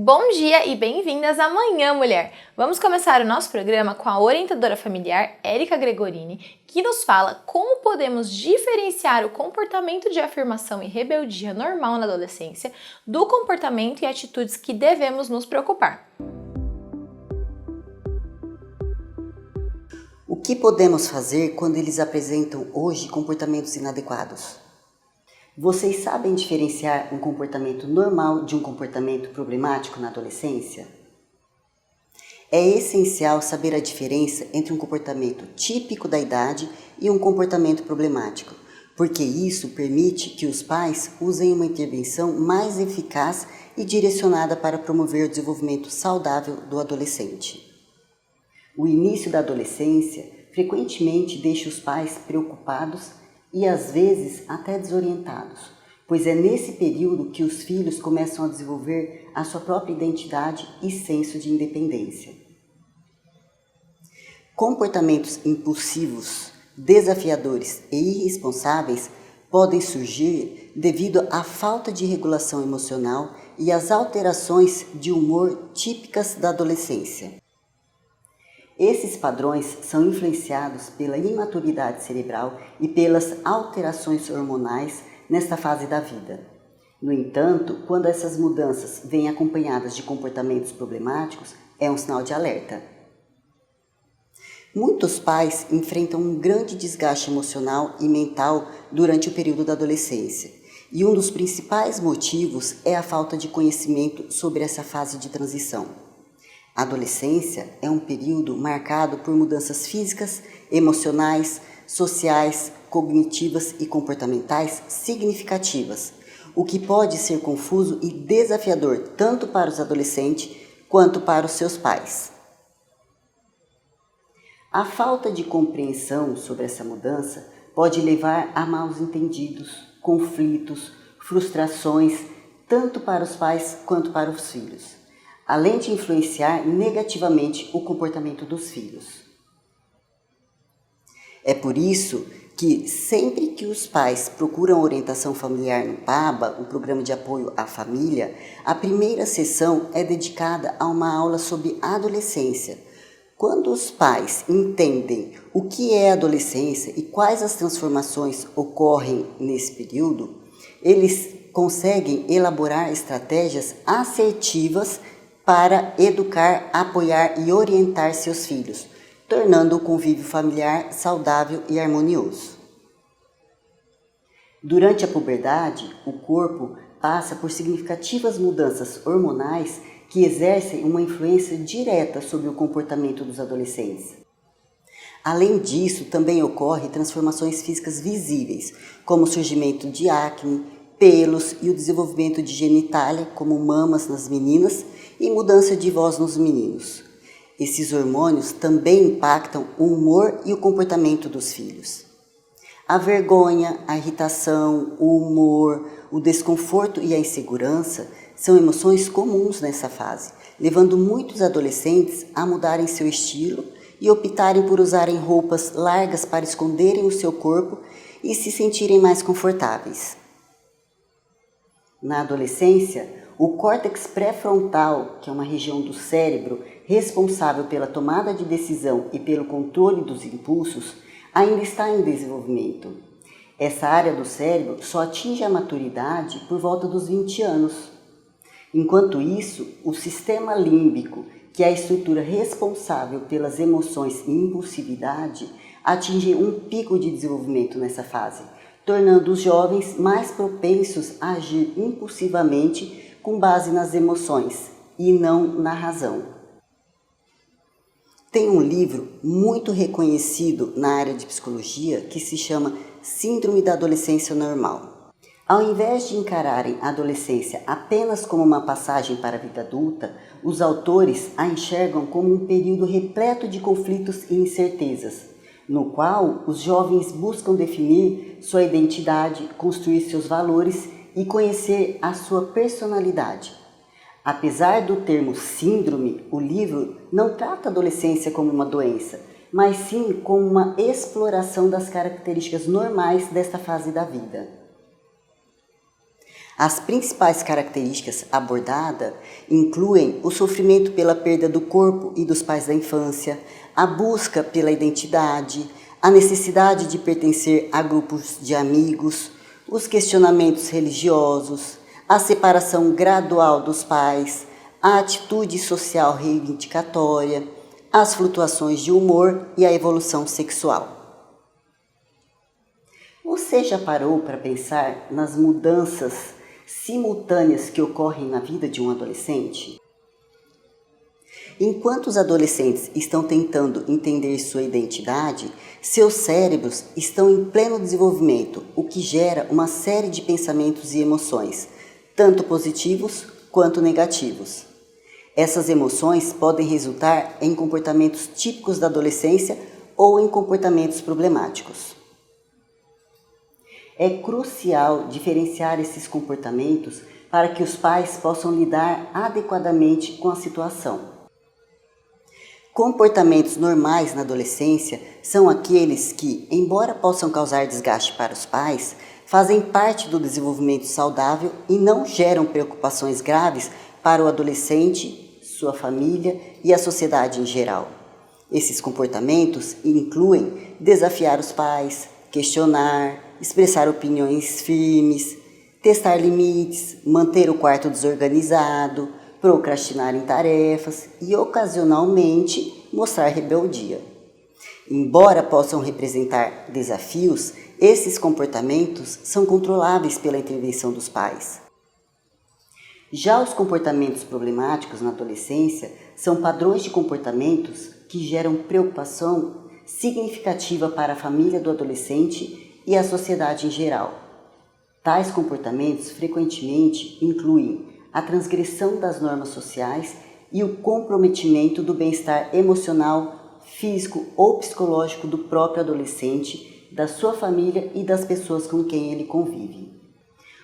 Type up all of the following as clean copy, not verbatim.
Bom dia e bem-vindas à Manhã Mulher! Vamos começar o nosso programa com a orientadora familiar Érica Gregorini, que nos fala como podemos diferenciar o comportamento de afirmação e rebeldia normal na adolescência do comportamento e atitudes que devemos nos preocupar. O que podemos fazer quando eles apresentam hoje comportamentos inadequados? Vocês sabem diferenciar um comportamento normal de um comportamento problemático na adolescência? É essencial saber a diferença entre um comportamento típico da idade e um comportamento problemático, porque isso permite que os pais usem uma intervenção mais eficaz e direcionada para promover o desenvolvimento saudável do adolescente. O início da adolescência frequentemente deixa os pais preocupados e às vezes até desorientados, pois é nesse período que os filhos começam a desenvolver a sua própria identidade e senso de independência. Comportamentos impulsivos, desafiadores e irresponsáveis podem surgir devido à falta de regulação emocional e às alterações de humor típicas da adolescência. Esses padrões são influenciados pela imaturidade cerebral e pelas alterações hormonais nesta fase da vida. No entanto, quando essas mudanças vêm acompanhadas de comportamentos problemáticos, é um sinal de alerta. Muitos pais enfrentam um grande desgaste emocional e mental durante o período da adolescência, e um dos principais motivos é a falta de conhecimento sobre essa fase de transição. A adolescência é um período marcado por mudanças físicas, emocionais, sociais, cognitivas e comportamentais significativas, o que pode ser confuso e desafiador tanto para os adolescentes quanto para os seus pais. A falta de compreensão sobre essa mudança pode levar a mal-entendidos, conflitos, frustrações, tanto para os pais quanto para os filhos, além de influenciar negativamente o comportamento dos filhos. É por isso que sempre que os pais procuram orientação familiar no PABA, o Programa de Apoio à Família, a primeira sessão é dedicada a uma aula sobre adolescência. Quando os pais entendem o que é adolescência e quais as transformações ocorrem nesse período, eles conseguem elaborar estratégias assertivas para educar, apoiar e orientar seus filhos, tornando o convívio familiar saudável e harmonioso. Durante a puberdade, o corpo passa por significativas mudanças hormonais que exercem uma influência direta sobre o comportamento dos adolescentes. Além disso, também ocorrem transformações físicas visíveis, como o surgimento de acne, pelos e o desenvolvimento de genitália, como mamas nas meninas, e mudança de voz nos meninos. Esses hormônios também impactam o humor e o comportamento dos filhos. A vergonha, a irritação, o humor, o desconforto e a insegurança são emoções comuns nessa fase, levando muitos adolescentes a mudarem seu estilo e optarem por usarem roupas largas para esconderem o seu corpo e se sentirem mais confortáveis. Na adolescência, o córtex pré-frontal, que é uma região do cérebro responsável pela tomada de decisão e pelo controle dos impulsos, ainda está em desenvolvimento. Essa área do cérebro só atinge a maturidade por volta dos 20 anos. Enquanto isso, o sistema límbico, que é a estrutura responsável pelas emoções e impulsividade, atinge um pico de desenvolvimento nessa fase, tornando os jovens mais propensos a agir impulsivamente com base nas emoções e não na razão. Tem um livro muito reconhecido na área de psicologia que se chama Síndrome da Adolescência Normal. Ao invés de encararem a adolescência apenas como uma passagem para a vida adulta, os autores a enxergam como um período repleto de conflitos e incertezas, no qual os jovens buscam definir sua identidade, construir seus valores e conhecer a sua personalidade. Apesar do termo síndrome, o livro não trata a adolescência como uma doença, mas sim como uma exploração das características normais desta fase da vida. As principais características abordadas incluem o sofrimento pela perda do corpo e dos pais da infância, a busca pela identidade, a necessidade de pertencer a grupos de amigos, os questionamentos religiosos, a separação gradual dos pais, a atitude social reivindicatória, as flutuações de humor e a evolução sexual. Você já parou para pensar nas mudanças simultâneas que ocorrem na vida de um adolescente? Enquanto os adolescentes estão tentando entender sua identidade, seus cérebros estão em pleno desenvolvimento, o que gera uma série de pensamentos e emoções, tanto positivos quanto negativos. Essas emoções podem resultar em comportamentos típicos da adolescência ou em comportamentos problemáticos. É crucial diferenciar esses comportamentos para que os pais possam lidar adequadamente com a situação. Comportamentos normais na adolescência são aqueles que, embora possam causar desgaste para os pais, fazem parte do desenvolvimento saudável e não geram preocupações graves para o adolescente, sua família e a sociedade em geral. Esses comportamentos incluem desafiar os pais, questionar, expressar opiniões firmes, testar limites, manter o quarto desorganizado, procrastinar em tarefas e, ocasionalmente, mostrar rebeldia. Embora possam representar desafios, esses comportamentos são controláveis pela intervenção dos pais. Já os comportamentos problemáticos na adolescência são padrões de comportamentos que geram preocupação significativa para a família do adolescente e a sociedade em geral. Tais comportamentos frequentemente incluem a transgressão das normas sociais e o comprometimento do bem-estar emocional, físico ou psicológico do próprio adolescente, da sua família e das pessoas com quem ele convive.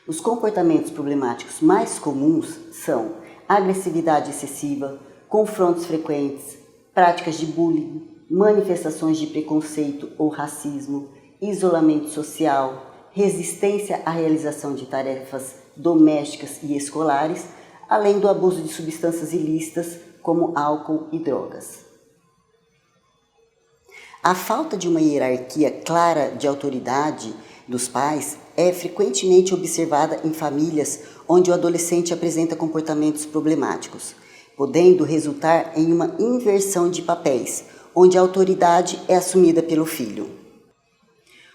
Os comportamentos problemáticos mais comuns são agressividade excessiva, confrontos frequentes, práticas de bullying, manifestações de preconceito ou racismo, isolamento social, resistência à realização de tarefas domésticas e escolares, além do abuso de substâncias ilícitas como álcool e drogas. A falta de uma hierarquia clara de autoridade dos pais é frequentemente observada em famílias onde o adolescente apresenta comportamentos problemáticos, podendo resultar em uma inversão de papéis, onde a autoridade é assumida pelo filho.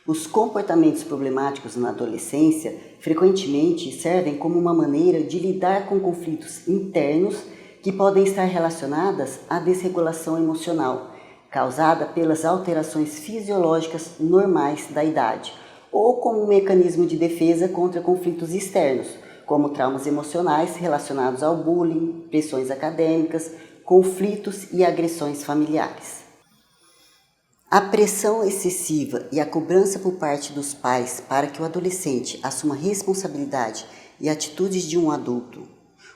Os comportamentos problemáticos na adolescência frequentemente servem como uma maneira de lidar com conflitos internos que podem estar relacionadas à desregulação emocional, causada pelas alterações fisiológicas normais da idade, ou como um mecanismo de defesa contra conflitos externos, como traumas emocionais relacionados ao bullying, pressões acadêmicas, conflitos e agressões familiares. A pressão excessiva e a cobrança por parte dos pais para que o adolescente assuma responsabilidade e atitudes de um adulto,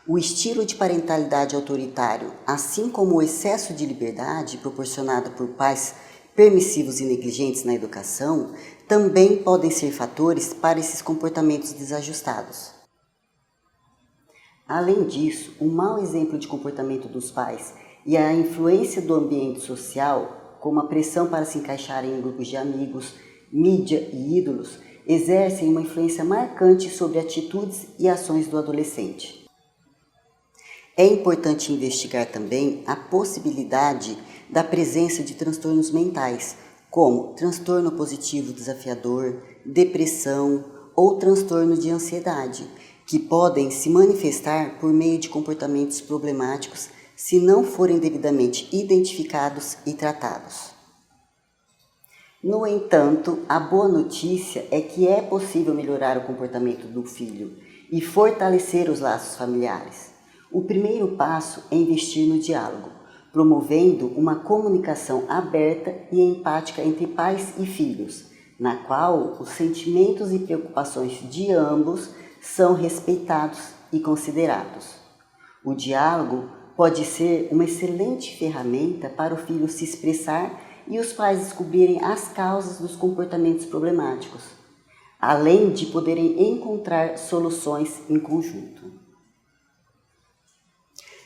o estilo de parentalidade autoritário, assim como o excesso de liberdade proporcionado por pais permissivos e negligentes na educação, também podem ser fatores para esses comportamentos desajustados. Além disso, um mau exemplo de comportamento dos pais e a influência do ambiente social, como a pressão para se encaixarem em grupos de amigos, mídia e ídolos, exercem uma influência marcante sobre atitudes e ações do adolescente. É importante investigar também a possibilidade da presença de transtornos mentais, como transtorno positivo desafiador, depressão ou transtorno de ansiedade, que podem se manifestar por meio de comportamentos problemáticos se não forem devidamente identificados e tratados. No entanto, a boa notícia é que é possível melhorar o comportamento do filho e fortalecer os laços familiares. O primeiro passo é investir no diálogo, promovendo uma comunicação aberta e empática entre pais e filhos, na qual os sentimentos e preocupações de ambos são respeitados e considerados. O diálogo pode ser uma excelente ferramenta para o filho se expressar e os pais descobrirem as causas dos comportamentos problemáticos. além de poderem encontrar soluções em conjunto.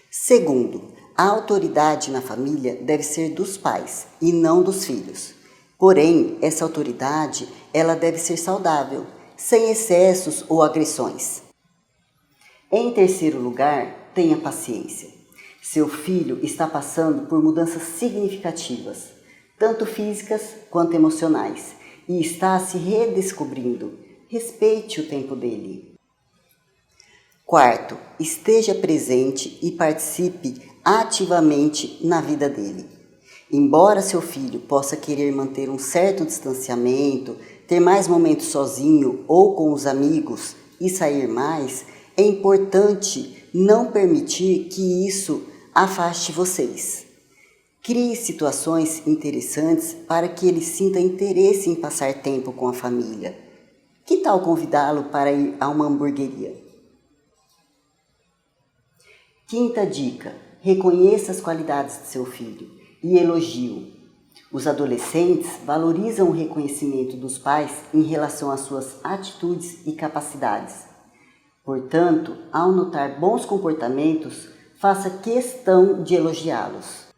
Segundo, a autoridade na família deve ser dos pais e não dos filhos. Porém, essa autoridade, ela deve ser saudável, sem excessos ou agressões. Em terceiro lugar, tenha paciência. Seu filho está passando por mudanças significativas, tanto físicas quanto emocionais, e está se redescobrindo. Respeite o tempo dele. Quarto, esteja presente e participe ativamente na vida dele. Embora seu filho possa querer manter um certo distanciamento, ter mais momentos sozinho ou com os amigos e sair mais, é importante não permitir que isso afaste vocês. Crie situações interessantes para que ele sinta interesse em passar tempo com a família. Que tal convidá-lo para ir a uma hamburgueria? Quinta dica: reconheça as qualidades de seu filho e elogie-o. Os adolescentes valorizam o reconhecimento dos pais em relação às suas atitudes e capacidades. Portanto, ao notar bons comportamentos, faça questão de elogiá-los.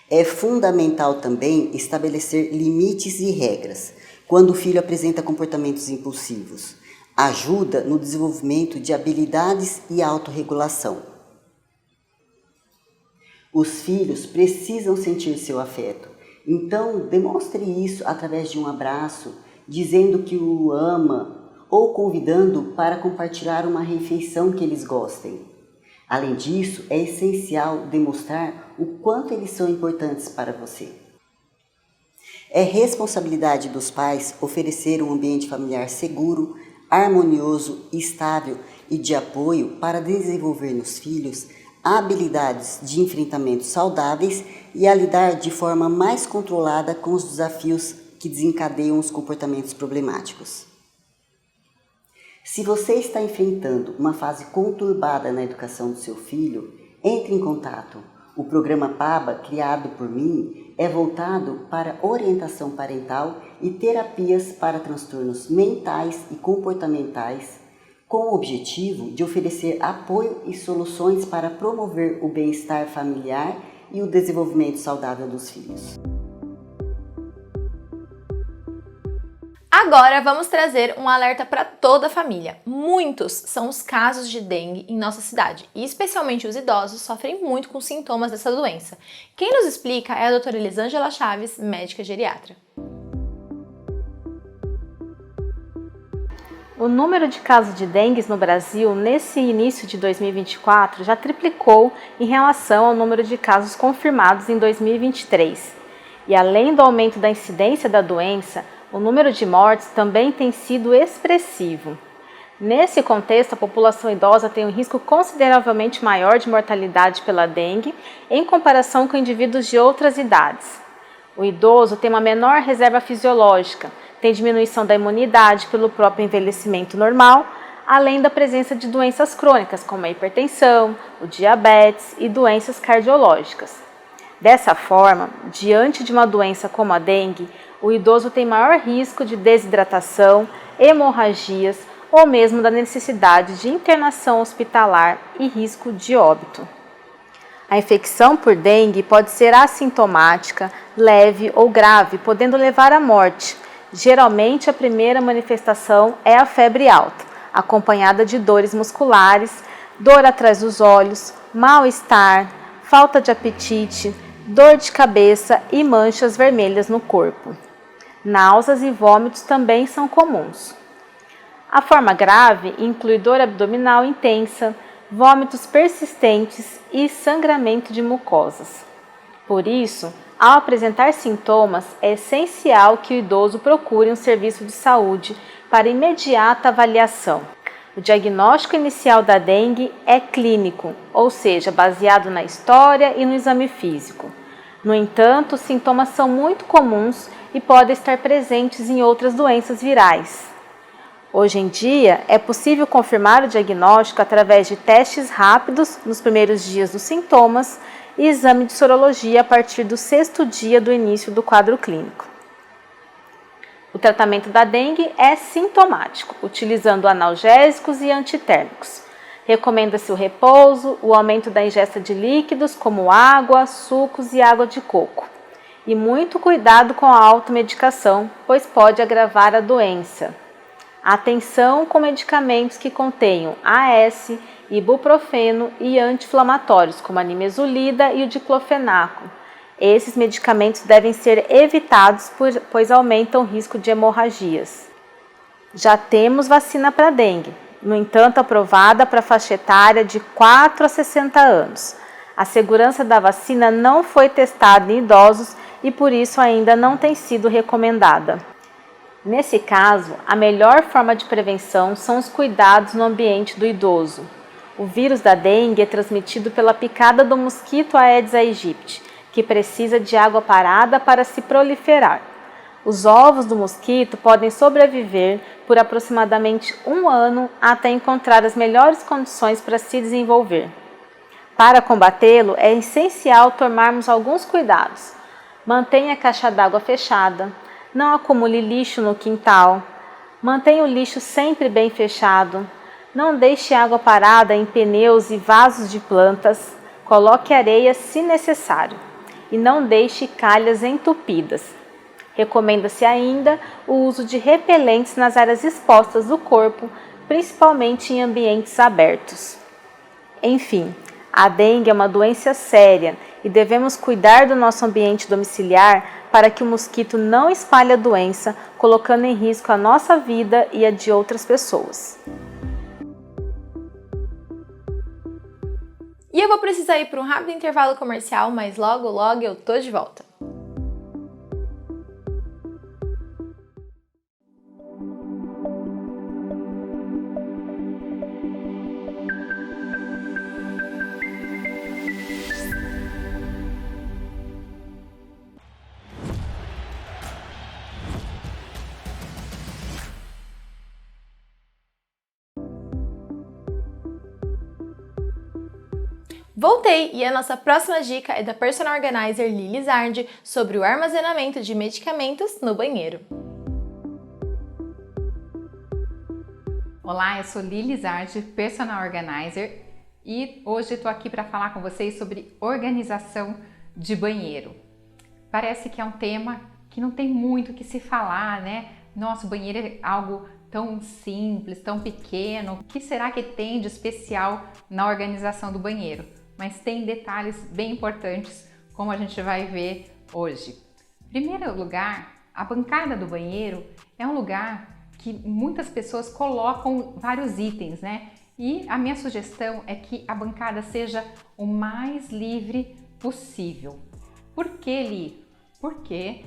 É fundamental também estabelecer limites e regras quando o filho apresenta comportamentos impulsivos. Ajuda no desenvolvimento de habilidades e autorregulação. Os filhos precisam sentir seu afeto, então demonstre isso através de um abraço, dizendo que o ama ou convidando para compartilhar uma refeição que eles gostem. Além disso, é essencial demonstrar o quanto eles são importantes para você. É responsabilidade dos pais oferecer um ambiente familiar seguro, harmonioso, estável e de apoio para desenvolver nos filhos habilidades de enfrentamento saudáveis e a lidar de forma mais controlada com os desafios que desencadeiam os comportamentos problemáticos. Se você está enfrentando uma fase conturbada na educação do seu filho, entre em contato. O programa PABA, criado por mim, é voltado para orientação parental e terapias para transtornos mentais e comportamentais, com o objetivo de oferecer apoio e soluções para promover o bem-estar familiar e o desenvolvimento saudável dos filhos. Agora vamos trazer um alerta para toda a família. Muitos são os casos de dengue em nossa cidade e especialmente os idosos sofrem muito com sintomas dessa doença. Quem nos explica é a doutora Elisângela Chaves, médica geriatra. O número de casos de dengue no Brasil nesse início de 2024 já triplicou em relação ao número de casos confirmados em 2023. E além do aumento da incidência da doença, o número de mortes também tem sido expressivo. Nesse contexto, a população idosa tem um risco consideravelmente maior de mortalidade pela dengue em comparação com indivíduos de outras idades. O idoso tem uma menor reserva fisiológica, tem diminuição da imunidade pelo próprio envelhecimento normal, além da presença de doenças crônicas como a hipertensão, o diabetes e doenças cardiológicas. Dessa forma, diante de uma doença como a dengue, o idoso tem maior risco de desidratação, hemorragias ou mesmo da necessidade de internação hospitalar e risco de óbito. A infecção por dengue pode ser assintomática, leve ou grave, podendo levar à morte. Geralmente, a primeira manifestação é a febre alta, acompanhada de dores musculares, dor atrás dos olhos, mal-estar, falta de apetite, dor de cabeça e manchas vermelhas no corpo. Náuseas e vômitos também são comuns. A forma grave inclui dor abdominal intensa, vômitos persistentes e sangramento de mucosas. Por isso, ao apresentar sintomas, é essencial que o idoso procure um serviço de saúde para imediata avaliação. O diagnóstico inicial da dengue é clínico, ou seja, baseado na história e no exame físico. No entanto, os sintomas são muito comuns e podem estar presentes em outras doenças virais. Hoje em dia, é possível confirmar o diagnóstico através de testes rápidos nos primeiros dias dos sintomas e exame de sorologia a partir do 6º dia do início do quadro clínico. O tratamento da dengue é sintomático, utilizando analgésicos e antitérmicos. Recomenda-se o repouso, o aumento da ingesta de líquidos como água, sucos e água de coco. E muito cuidado com a automedicação, pois pode agravar a doença. Atenção com medicamentos que contenham AS, ibuprofeno e anti-inflamatórios, como a nimesulida e o diclofenaco. Esses medicamentos devem ser evitados, pois aumentam o risco de hemorragias. Já temos vacina para dengue, no entanto aprovada para a faixa etária de 4 a 60 anos. A segurança da vacina não foi testada em idosos e por isso ainda não tem sido recomendada. Nesse caso, a melhor forma de prevenção são os cuidados no ambiente do idoso. O vírus da dengue é transmitido pela picada do mosquito Aedes aegypti, que precisa de água parada para se proliferar. Os ovos do mosquito podem sobreviver por aproximadamente 1 ano até encontrar as melhores condições para se desenvolver. Para combatê-lo, é essencial tomarmos alguns cuidados. Mantenha a caixa d'água fechada, não acumule lixo no quintal, mantenha o lixo sempre bem fechado, não deixe água parada em pneus e vasos de plantas, coloque areia se necessário e não deixe calhas entupidas. Recomenda-se ainda o uso de repelentes nas áreas expostas do corpo, principalmente em ambientes abertos. Enfim, a dengue é uma doença séria e devemos cuidar do nosso ambiente domiciliar para que o mosquito não espalhe a doença, colocando em risco a nossa vida e a de outras pessoas. E eu vou precisar ir para um rápido intervalo comercial, mas logo eu tô de volta. Voltei e a nossa próxima dica é da Personal Organizer Lili Zardi sobre o armazenamento de medicamentos no banheiro. Olá, eu sou Lili Zardi, Personal Organizer, e hoje estou aqui para falar com vocês sobre organização de banheiro. Parece que é um tema que não tem muito o que se falar, né? Nosso banheiro é algo tão simples, tão pequeno. O que será que tem de especial na organização do banheiro? Mas tem detalhes bem importantes, como a gente vai ver hoje. Em primeiro lugar, a bancada do banheiro é um lugar que muitas pessoas colocam vários itens, né? E a minha sugestão é que a bancada seja o mais livre possível. Por que livre? Porque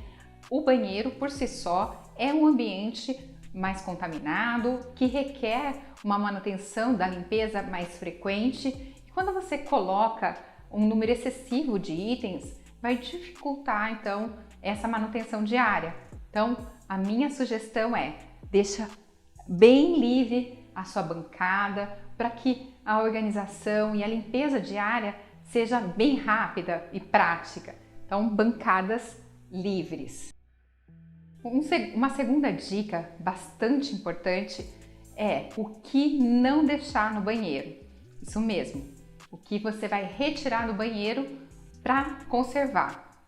o banheiro, por si só, é um ambiente mais contaminado, que requer uma manutenção da limpeza mais frequente. Quando você coloca um número excessivo de itens, vai dificultar então essa manutenção diária. Então, a minha sugestão é: deixa bem livre a sua bancada para que a organização e a limpeza diária seja bem rápida e prática. Então, bancadas livres. Uma segunda dica bastante importante é o que não deixar no banheiro. Isso mesmo. O que você vai retirar do banheiro para conservar?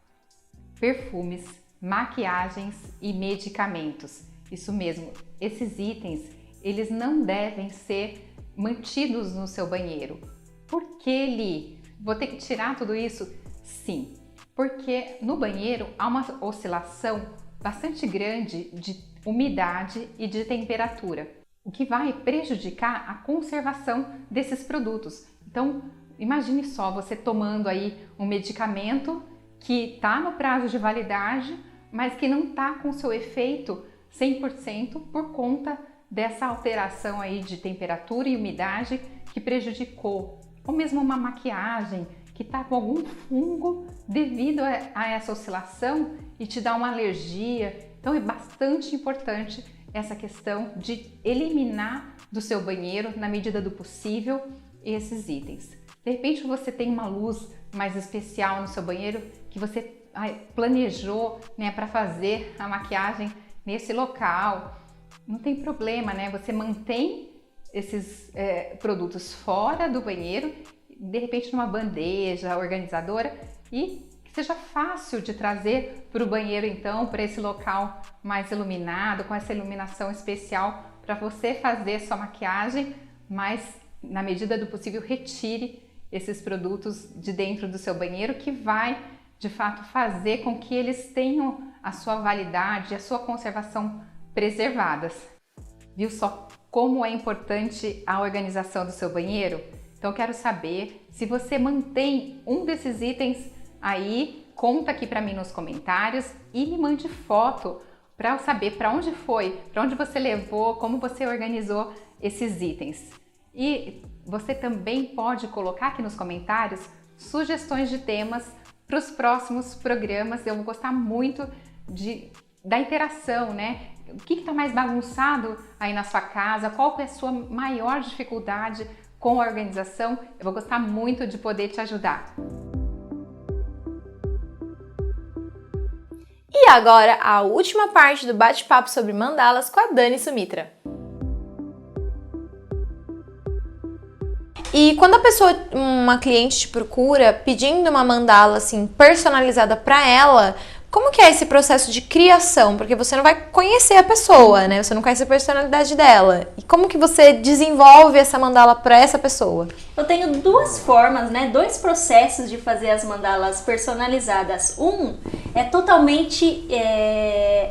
Perfumes, maquiagens e medicamentos. Isso mesmo, esses itens, eles não devem ser mantidos no seu banheiro. Por que, Li? Vou ter que tirar tudo isso? Sim, porque no banheiro há uma oscilação bastante grande de umidade e de temperatura, o que vai prejudicar a conservação desses produtos. Então, imagine só você tomando aí um medicamento que está no prazo de validade, mas que não está com seu efeito 100% por conta dessa alteração aí de temperatura e umidade que prejudicou. Ou mesmo uma maquiagem que está com algum fungo devido a essa oscilação e te dá uma alergia. Então é bastante importante essa questão de eliminar do seu banheiro, na medida do possível, esses itens. De repente você tem uma luz mais especial no seu banheiro que você planejou, né, para fazer a maquiagem nesse local, não tem problema, né? Você mantém esses produtos fora do banheiro, de repente numa bandeja organizadora, e que seja fácil de trazer para o banheiro, então, para esse local mais iluminado, com essa iluminação especial, para você fazer sua maquiagem, mas na medida do possível retire esses produtos de dentro do seu banheiro, que vai de fato fazer com que eles tenham a sua validade, a sua conservação preservadas. Viu só como é importante a organização do seu banheiro? Então eu quero saber se você mantém um desses itens aí, conta aqui para mim nos comentários e me mande foto para eu saber para onde foi, para onde você levou, como você organizou esses itens. E você também pode colocar aqui nos comentários sugestões de temas para os próximos programas. Eu vou gostar muito da interação, né? O que está mais bagunçado aí na sua casa? Qual é a sua maior dificuldade com a organização? Eu vou gostar muito de poder te ajudar. E agora, a última parte do bate-papo sobre mandalas com a Dani Sumitra. E quando uma cliente te procura pedindo uma mandala assim personalizada para ela, como que é esse processo de criação? Porque você não vai conhecer a pessoa, né? Você não conhece a personalidade dela. E como que você desenvolve essa mandala para essa pessoa? Eu tenho duas formas, né? Dois processos de fazer as mandalas personalizadas. Um é totalmente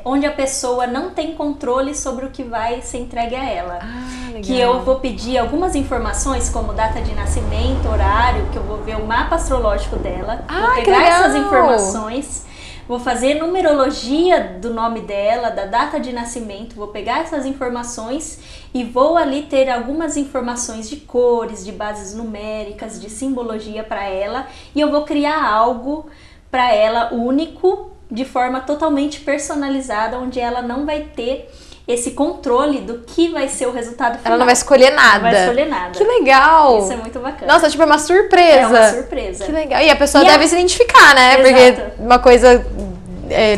onde a pessoa não tem controle sobre o que vai ser entregue a ela. Legal. Que eu vou pedir algumas informações, como data de nascimento, horário, que eu vou ver o mapa astrológico dela. Vou pegar essas informações. Vou fazer numerologia do nome dela, da data de nascimento, vou pegar essas informações e vou ali ter algumas informações de cores, de bases numéricas, de simbologia para ela, e eu vou criar algo para ela único, de forma totalmente personalizada, onde ela não vai ter esse controle do que vai ser o resultado final. Ela não vai escolher nada. Não vai escolher nada. Que legal! Isso é muito bacana. Nossa, tipo, é uma surpresa. É uma surpresa. Que legal. E a pessoa deve se identificar, né? Exato. Porque uma coisa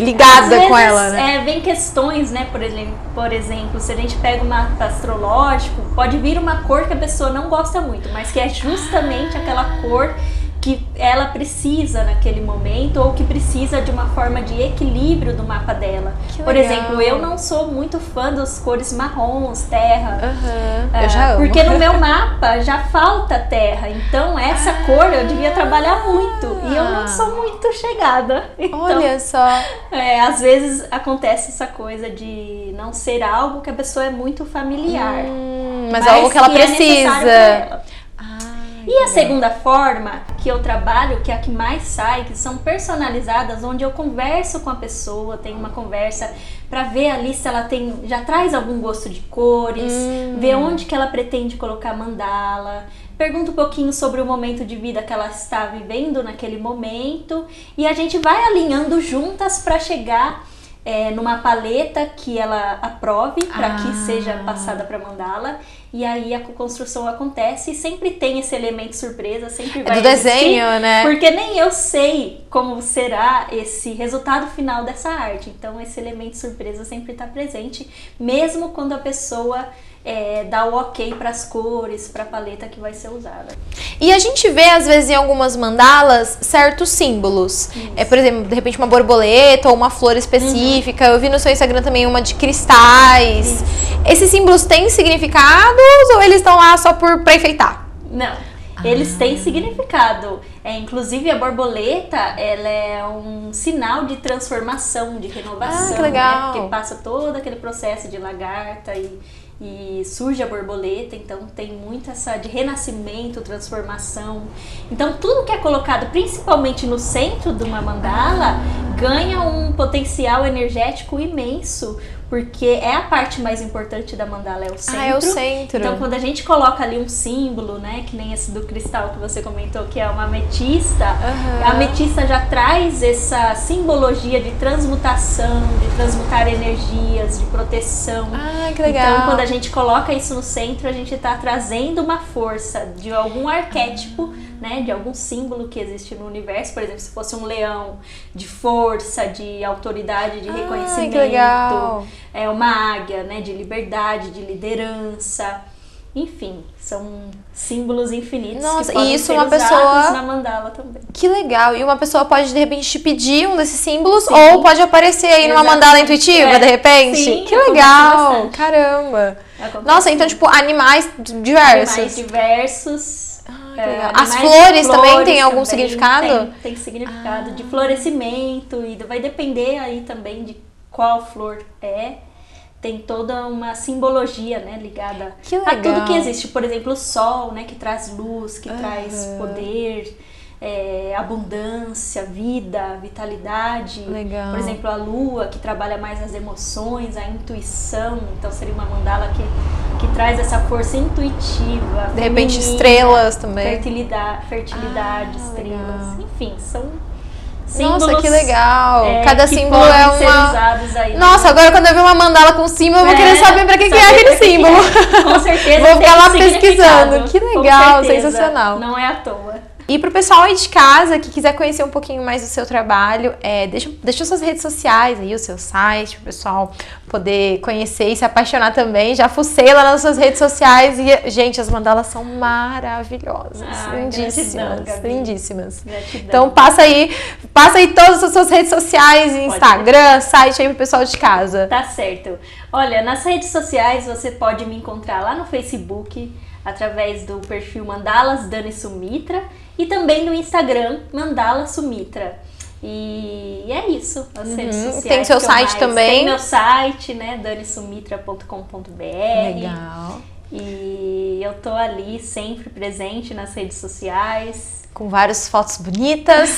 ligada às vezes, com ela, né? Vem questões, né? Por exemplo, se a gente pega um mapa astrológico, pode vir uma cor que a pessoa não gosta muito, mas que é justamente aquela cor que ela precisa naquele momento, ou que precisa de uma forma de equilíbrio do mapa dela. Por exemplo, eu não sou muito fã das cores marrons, terra. Eu já amo. Porque no meu mapa já falta terra, então essa cor eu devia trabalhar muito, e eu não sou muito chegada. Então, olha só. Às vezes acontece essa coisa de não ser algo que a pessoa é muito familiar. Mas algo que ela precisa. E a segunda forma que eu trabalho, que é a que mais sai, que são personalizadas, onde eu converso com a pessoa, tenho uma conversa para ver ali se ela já traz algum gosto de cores, ver onde que ela pretende colocar mandala, pergunta um pouquinho sobre o momento de vida que ela está vivendo naquele momento, e a gente vai alinhando juntas para chegar numa paleta que ela aprove para que seja passada para mandala, e aí a construção acontece, e sempre tem esse elemento surpresa, sempre vai do desenho, né? Porque nem eu sei como será esse resultado final dessa arte, então esse elemento surpresa sempre está presente, mesmo quando a pessoa dá o ok para as cores, para a paleta que vai ser usada. E a gente vê, às vezes, em algumas mandalas, certos símbolos. Por exemplo, de repente uma borboleta ou uma flor específica. Eu vi no seu Instagram também uma de cristais. Esses símbolos têm significados ou eles estão lá só para enfeitar? Não. Eles têm significado. Inclusive a borboleta, ela é um sinal de transformação, de renovação, que legal. Né? Porque passa todo aquele processo de lagarta e surge a borboleta, então tem muito essa de renascimento, transformação. Então tudo que é colocado principalmente no centro de uma mandala ganha um potencial energético imenso, porque é a parte mais importante da mandala, é o centro. É o centro. Então quando a gente coloca ali um símbolo, né, que nem esse do cristal que você comentou, que é uma ametista, a ametista já traz essa simbologia de transmutação, de transmutar energias, de proteção. Que legal. Então quando a gente coloca isso no centro, a gente está trazendo uma força de algum arquétipo né, de algum símbolo que existe no universo. Por exemplo, se fosse um leão, de força, de autoridade, de reconhecimento. Que legal. Uma águia, né, de liberdade, de liderança. Enfim, são símbolos infinitos. Nossa, que podem e isso ser uma usados pessoa na mandala também. Que legal. E uma pessoa pode, de repente, te pedir um desses símbolos, ou pode aparecer aí numa mandala intuitiva, de repente. Sim, que legal. bastante. Caramba. Acontece. Nossa, então, tipo, animais diversos. Animais diversos. Que legal. Animais As flores também têm algum também significado? Tem significado de florescimento, e vai depender aí também de qual flor é. Tem toda uma simbologia, né, ligada a tudo que existe. Por exemplo, o sol, né, que traz luz, que traz poder, abundância, vida, vitalidade. Legal. Por exemplo, a lua, que trabalha mais as emoções, a intuição. Então seria uma mandala que traz essa força intuitiva, De repente, feminina, estrelas também. Fertilidade, estrelas. legal. Enfim, são símbolos. Nossa, que legal. Cada que símbolo podem é ser uma... usados aí. Nossa, agora quando eu ver uma mandala com símbolo, eu vou querer saber pra que é aquele símbolo. Com certeza. Vou ficar lá tem pesquisando. significado. Que Com legal, certeza. sensacional. Não é à toa. E pro pessoal aí de casa que quiser conhecer um pouquinho mais do seu trabalho, deixa suas redes sociais aí, o seu site, o pessoal poder conhecer e se apaixonar também. Já fucei lá nas suas redes sociais e, gente, as mandalas são maravilhosas, lindíssimas, gratidão, lindíssimas. Gratidão. Então passa aí todas as suas redes sociais, Instagram, site aí pro pessoal de casa. Tá certo. Olha, nas redes sociais você pode me encontrar lá no Facebook, através do perfil Mandalas Dani Sumitra, e também no Instagram Mandala Sumitra. E é isso, as redes sociais. Tem seu site também? Tem meu site, né, danisumitra.com.br. Legal. E eu tô ali sempre presente nas redes sociais. Com várias fotos bonitas.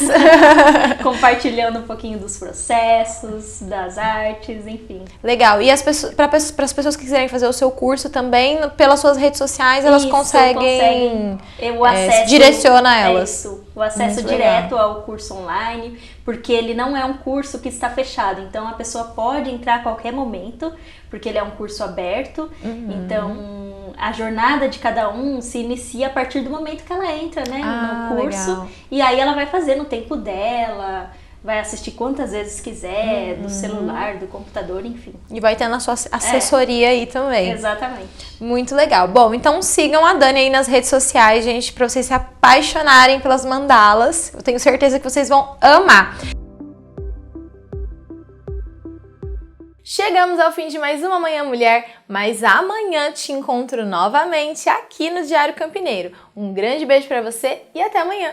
Compartilhando um pouquinho dos processos, das artes, enfim. Legal. E para as pessoas que quiserem fazer o seu curso também, pelas suas redes sociais, elas conseguem o acesso, direciona elas. Isso, o acesso direto ao curso online, porque ele não é um curso que está fechado. Então, a pessoa pode entrar a qualquer momento, porque ele é um curso aberto. Então, a jornada de cada um se inicia a partir do momento que ela entra, né, no curso. Legal. E aí ela vai fazer no tempo dela, vai assistir quantas vezes quiser, do celular, do computador, enfim. E vai ter na sua assessoria aí também. Exatamente. Muito legal. Bom, então sigam a Dani aí nas redes sociais, gente, pra vocês se apaixonarem pelas mandalas. Eu tenho certeza que vocês vão amar. Chegamos ao fim de mais uma Manhã Mulher, mas amanhã te encontro novamente aqui no Diário Campineiro. Um grande beijo pra você e até amanhã!